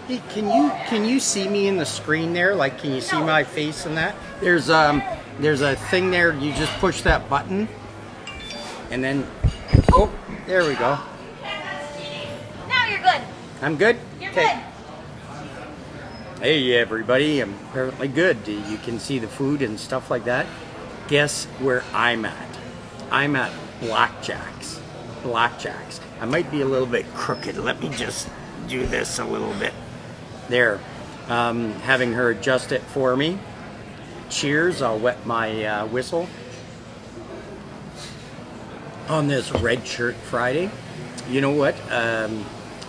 Hey, can you see me in the screen there? Like, can you see my face in that? There's a thing there. You just push that button, and then oh, there we go. Now you're good. I'm good. You're good. Hey everybody, I'm apparently good. You can see the food and stuff like that. Guess where I'm at? I'm at Blackjacks. Blackjacks. I might be a little bit crooked. Let me just do this a little bit. There. Having her adjust it for me. Cheers. I'll wet my whistle on this Red Shirt Friday. You know what?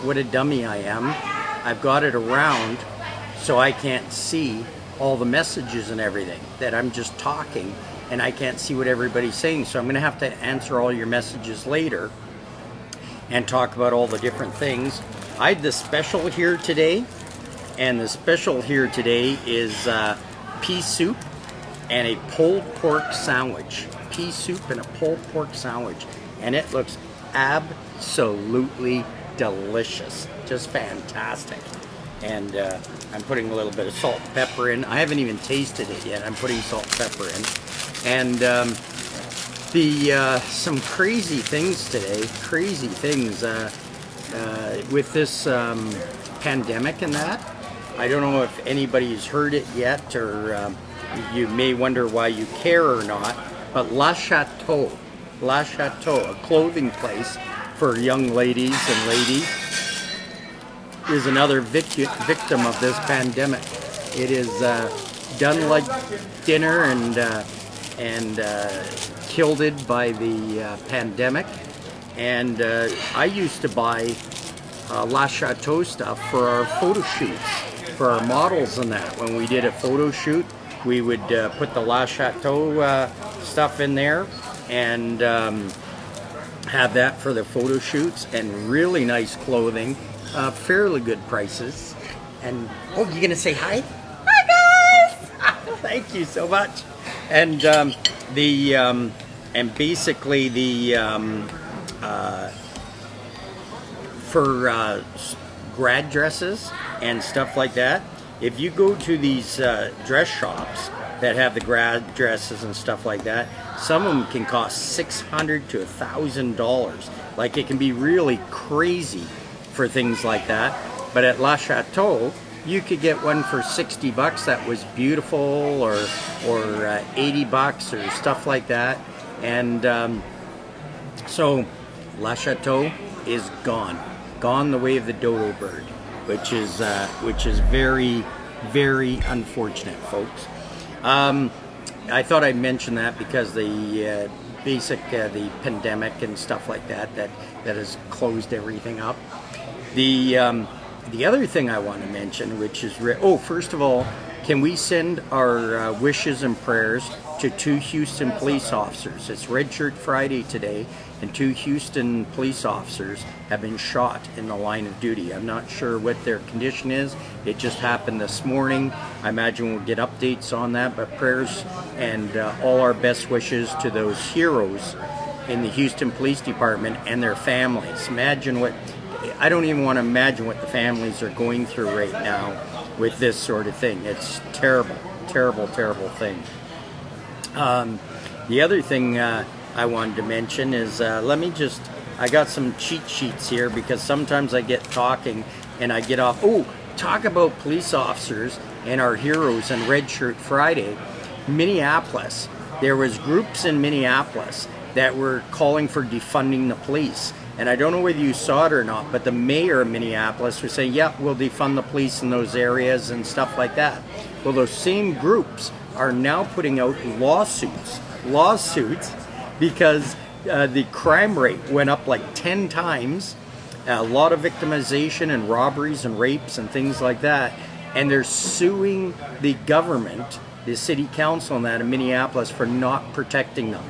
What a dummy I am. I've got it around so I can't see all the messages and everything, that I'm just talking and I can't see what everybody's saying. So I'm going to have to answer all your messages later and talk about all the different things. I had the special here today, and the special here today is pea soup and a pulled pork sandwich. Pea soup and a pulled pork sandwich. And it looks absolutely delicious. Just fantastic. And I'm putting a little bit of salt and pepper in. I haven't even tasted it yet. I'm putting salt and pepper in. And some crazy things today. Crazy things with this pandemic and that. I don't know if anybody's heard it yet, or you may wonder why you care or not. But La Chateau, a clothing place for young ladies and ladies, is another victim of this pandemic. It is done like dinner and killed it by the pandemic. And I used to buy La Chateau stuff for our photo shoots, for our models and that. When we did a photo shoot, we would put the La Chateau stuff in there and have that for the photo shoots, and really nice clothing. Fairly good prices. And oh, you gonna say hi? Hi guys! Thank you so much. And basically for grad dresses and stuff like that, if you go to these dress shops that have the grad dresses and stuff like that, some of them can cost $600 to $1,000. Like, it can be really crazy for things like that. But at La Chateau, you could get one for $60 that was beautiful, or $80 or stuff like that. And so La Chateau is gone the way of the dodo bird, which is very, very unfortunate, folks. I thought I'd mention that because the pandemic and stuff like that has closed everything up. The other thing I want to mention, which is first of all, can we send our wishes and prayers to 2 Houston police officers? It's Red Shirt Friday today, and 2 Houston police officers have been shot in the line of duty. I'm not sure what their condition is. It just happened this morning. I imagine we'll get updates on that, but prayers and all our best wishes to those heroes in the Houston Police Department and their families. I don't even want to imagine what the families are going through right now with this sort of thing. It's terrible, terrible, terrible thing. The other thing I wanted to mention is, I got some cheat sheets here, because sometimes I get talking and I get off. Talk about police officers and our heroes in Red Shirt Friday. Minneapolis, there was groups in Minneapolis that were calling for defunding the police. And I don't know whether you saw it or not, but the mayor of Minneapolis was saying, yeah, we'll defund the police in those areas and stuff like that. Well, those same groups are now putting out lawsuits because the crime rate went up like 10 times, a lot of victimization and robberies and rapes and things like that. And they're suing the government, the city council and that in Minneapolis, for not protecting them.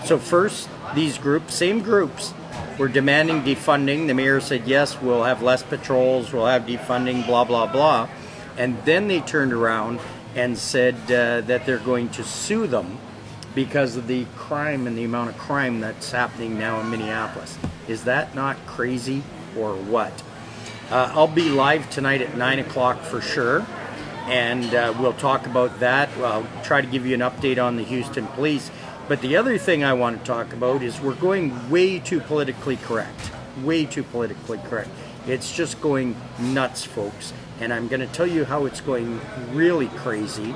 So first, these same groups, were demanding defunding. The mayor said, yes, we'll have less patrols, we'll have defunding, blah, blah, blah. And then they turned around and said that they're going to sue them because of the crime and the amount of crime that's happening now in Minneapolis. Is that not crazy or what? I'll be live tonight at 9 o'clock for sure, and we'll talk about that. Well, I'll try to give you an update on the Houston police. But the other thing I want to talk about is we're going way too politically correct. Way too politically correct. It's just going nuts, folks. And I'm going to tell you how it's going really crazy.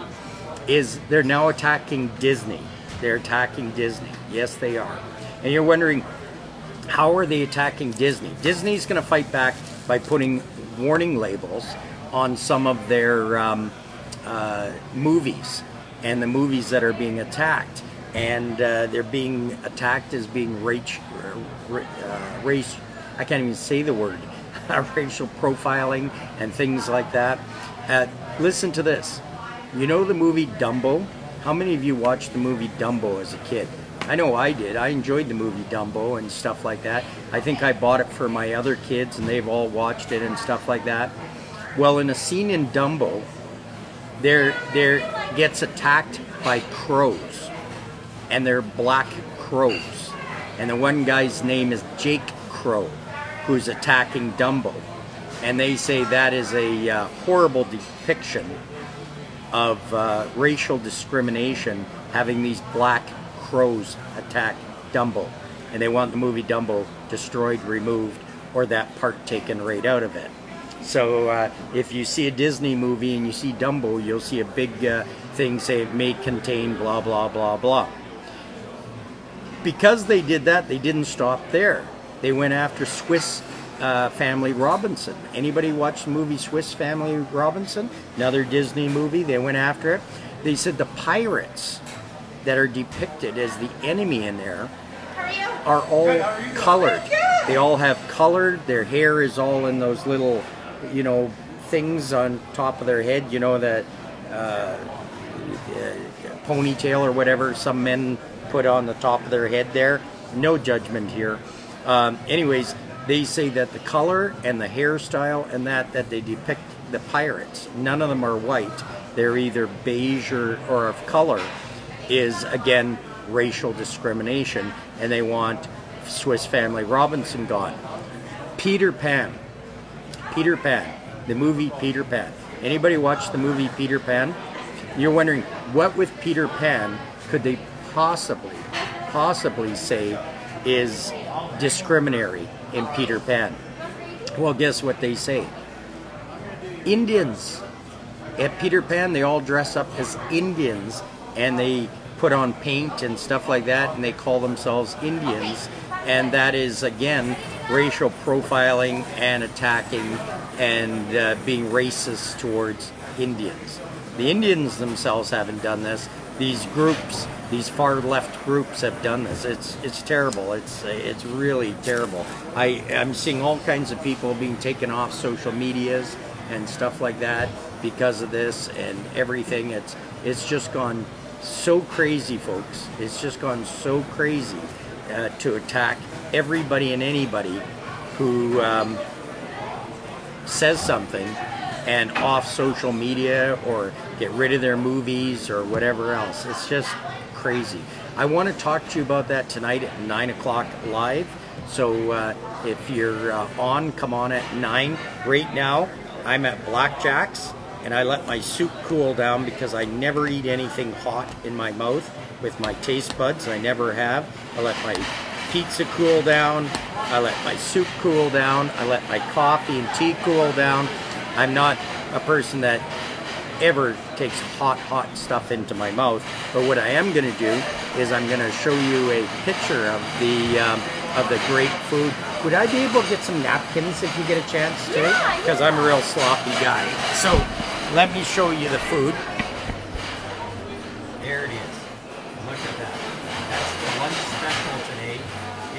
Is they're now attacking Disney. They're attacking Disney. Yes, they are. And you're wondering, how are they attacking Disney? Disney's going to fight back by putting warning labels on some of their movies and the movies that are being attacked. And they're being attacked as being race, I can't even say the word, racial profiling and things like that. Listen to this. You know the movie Dumbo? How many of you watched the movie Dumbo as a kid? I know I did. I enjoyed the movie Dumbo and stuff like that. I think I bought it for my other kids and they've all watched it and stuff like that. Well, in a scene in Dumbo, there gets attacked by crows. And they're black crows. And the one guy's name is Jake Crow, who's attacking Dumbo. And they say that is a horrible depiction of racial discrimination, having these black crows attack Dumbo. And they want the movie Dumbo destroyed, removed, or that part taken right out of it. So if you see a Disney movie and you see Dumbo, you'll see a big thing say it may contain blah, blah, blah, blah. Because they did that, they didn't stop there. They went after Swiss Family Robinson. Anybody watch the movie Swiss Family Robinson? Another Disney movie. They went after it. They said the pirates that are depicted as the enemy in there are all colored. They all have colored. Their hair is all in those little, things on top of their head. The ponytail or whatever some men put on the top of their head there. No judgment here. Anyways, they say that the color and the hairstyle and that they depict the pirates, none of them are white. They're either beige or of color, is again racial discrimination, and they want Swiss Family Robinson gone. Peter Pan, the movie Peter Pan. Anybody watch the movie Peter Pan? You're wondering, what with Peter Pan could they possibly say is discriminatory in Peter Pan? Well, guess what they say? Indians. At Peter Pan, they all dress up as Indians, and they put on paint and stuff like that, and they call themselves Indians. And that is, again, racial profiling and attacking and being racist towards Indians. The Indians themselves haven't done this. These groups, these far left groups have done this. It's terrible. It's really terrible. I'm seeing all kinds of people being taken off social medias and stuff like that because of this and everything. It's just gone so crazy, folks. It's just gone so crazy to attack everybody and anybody who says something and off social media or get rid of their movies or whatever else. It's just crazy. I want to talk to you about that tonight at 9 o'clock live. So if you're on, come on at 9. Right now, I'm at Blackjacks, and I let my soup cool down because I never eat anything hot in my mouth with my taste buds. I never have. I let my pizza cool down. I let my soup cool down. I let my coffee and tea cool down. I'm not a person that ever takes hot stuff into my mouth. But what I am going to do is I'm going to show you a picture of the great food. Would I be able to get some napkins if you get a chance to? Because I'm a real sloppy guy. So let me show you the food. There it is. Look at that. That's the lunch special today.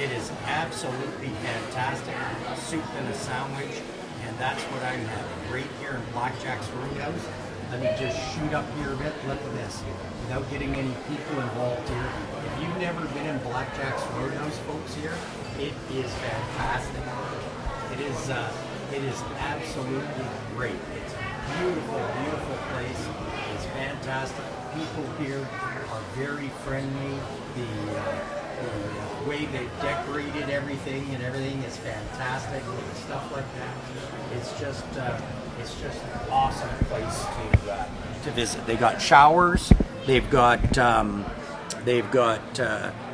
It is absolutely fantastic. A soup and a sandwich. And that's what I'm having right here in Blackjacks Roadhouse. Let me just shoot up here a bit. Look at this. Without getting any people involved here. If you've never been in Blackjacks Roadhouse, folks, here, it is fantastic. It is absolutely great. It's a beautiful, beautiful place. It's fantastic. People here are very friendly. The The way they decorated everything and everything is fantastic. And stuff like that. It's just an awesome place to visit. They got showers. They've got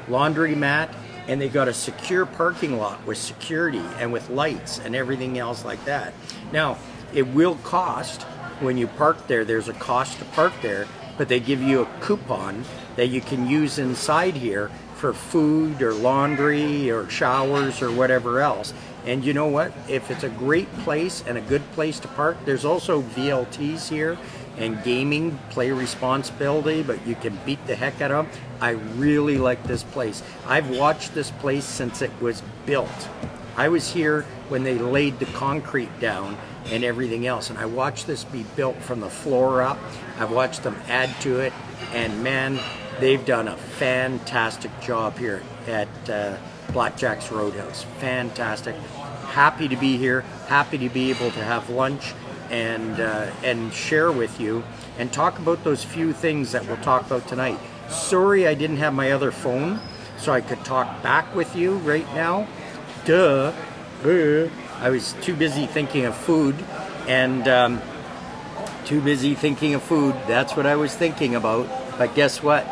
laundry mat, and they got a secure parking lot with security and with lights and everything else like that. Now, it will cost when you park there. There's a cost to park there, but they give you a coupon that you can use inside here for food or laundry or showers or whatever else. And you know what? If it's a great place and a good place to park, there's also VLTs here and gaming, play responsibility, but you can beat the heck out of them. I really like this place. I've watched this place since it was built. I was here when they laid the concrete down and everything else, and I watched this be built from the floor up. I've watched them add to it, and man, they've done a fantastic job here at Blackjacks Roadhouse. Fantastic. Happy to be here. Happy to be able to have lunch and share with you and talk about those few things that we'll talk about tonight. Sorry I didn't have my other phone so I could talk back with you right now. Duh. I was too busy thinking of food, and that's what I was thinking about. But guess what?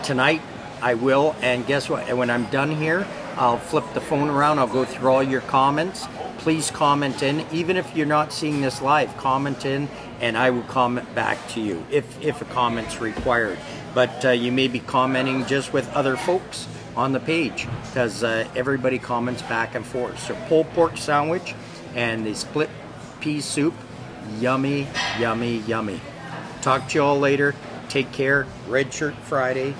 Tonight I will, and guess what? And when I'm done here, I'll flip the phone around. I'll go through all your comments. Please comment in. Even if you're not seeing this live, comment in, and I will comment back to you if a comment's required. But you may be commenting just with other folks on the page, because everybody comments back and forth. So pulled pork sandwich and the split pea soup, yummy, yummy, yummy. Talk to you all later. Take care. Red Shirt Friday.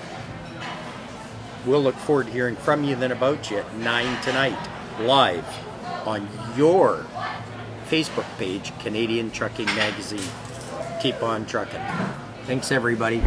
We'll look forward to hearing from you then about you at 9 tonight, live on your Facebook page, Canadian Trucking Magazine. Keep on trucking. Thanks, everybody.